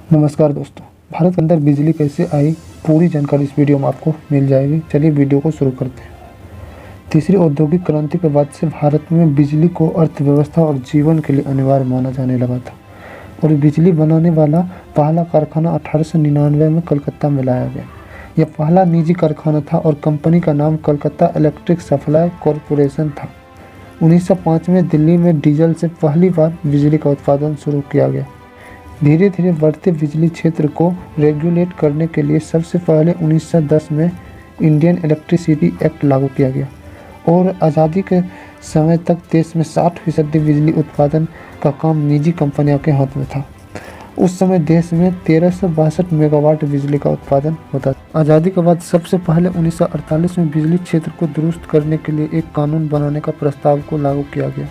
नमस्कार दोस्तों, भारत के अंदर बिजली कैसे आई पूरी जानकारी इस वीडियो में आपको मिल जाएगी। चलिए वीडियो को शुरू करते हैं। तीसरी औद्योगिक क्रांति के बाद से भारत में बिजली को अर्थव्यवस्था और जीवन के लिए अनिवार्य माना जाने लगा था और बिजली बनाने वाला पहला कारखाना 1899 में कलकत्ता में लाया गया। यह पहला निजी कारखाना था और कंपनी का नाम कलकत्ता इलेक्ट्रिक सप्लाई कॉरपोरेशन था। 1905 में दिल्ली में डीजल से पहली बार बिजली का उत्पादन शुरू किया गया। धीरे धीरे बढ़ते बिजली क्षेत्र को रेगुलेट करने के लिए सबसे पहले 1910 में इंडियन इलेक्ट्रिसिटी एक्ट लागू किया गया और आज़ादी के समय तक देश में 60% बिजली उत्पादन का काम निजी कंपनियों के हाथ में था। उस समय देश में 1362 मेगावाट बिजली का उत्पादन होता था। आज़ादी के बाद सबसे पहले 1948 में बिजली क्षेत्र को दुरुस्त करने के लिए एक कानून बनाने का प्रस्ताव को लागू किया गया।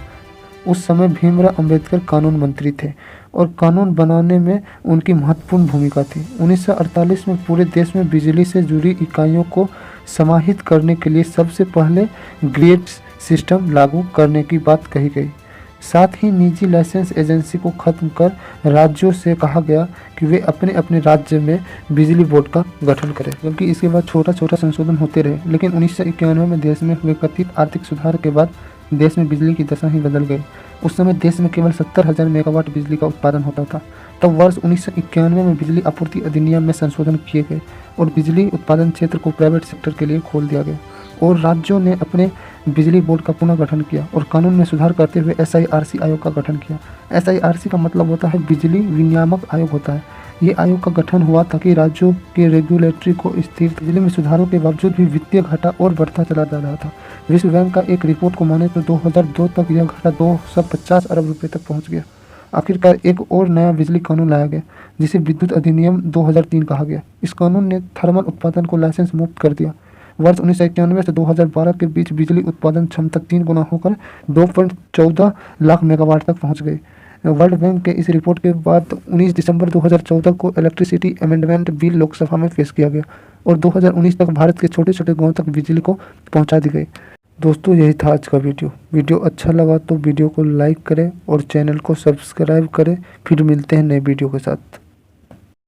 उस समय भीमराव अंबेडकर कानून मंत्री थे और कानून बनाने में उनकी महत्वपूर्ण भूमिका थी। 1948 में पूरे देश में बिजली से जुड़ी इकाइयों को समाहित करने के लिए सबसे पहले ग्रेड सिस्टम लागू करने की बात कही गई। साथ ही निजी लाइसेंस एजेंसी को खत्म कर राज्यों से कहा गया कि वे अपने अपने राज्य में बिजली बोर्ड का गठन करें, क्योंकि इसके बाद छोटा छोटा संशोधन होते रहे। लेकिन 1991 में देश में हुए कथित आर्थिक सुधार के बाद देश में बिजली की दशा ही बदल गई। उस समय देश में केवल 70,000 मेगावाट बिजली का उत्पादन होता था। तब वर्ष 1991 में बिजली आपूर्ति अधिनियम में संशोधन किए गए और बिजली उत्पादन क्षेत्र को प्राइवेट सेक्टर के लिए खोल दिया गया और राज्यों ने अपने बिजली बोर्ड का पुनः गठन किया और कानून में सुधार करते हुए SIRC आयोग का गठन किया। SIRC का मतलब होता है बिजली विनियामक आयोग होता है। ये आयोग का गठन हुआ ताकि राज्यों के रेगुलेटरी को स्थिर बिजली में सुधारों के बावजूद भी वित्तीय घाटा और बढ़ता चला जा रहा था। विश्व बैंक का एक रिपोर्ट को माने तो 2002 तक यह घाटा 250 अरब रुपए तक पहुंच गया। आखिरकार एक और नया बिजली कानून लाया गया जिसे विद्युत अधिनियम 2003 कहा गया। इस कानून ने थर्मल उत्पादन को लाइसेंस मुक्त कर दिया। वर्ष 1991 से 2012 के बीच बिजली उत्पादन क्षमता 3 गुना होकर 2.14 लाख मेगावाट तक पहुंच गई। वर्ल्ड बैंक के इस रिपोर्ट के बाद 19 दिसंबर 2014 को इलेक्ट्रिसिटी अमेंडमेंट बिल लोकसभा में पेश किया गया और 2019 तक भारत के छोटे छोटे गांवों तक बिजली को पहुंचा दी गई। दोस्तों, यही था आज का वीडियो अच्छा लगा तो वीडियो को लाइक करें और चैनल को सब्सक्राइब करें। फिर मिलते हैं नए वीडियो के साथ।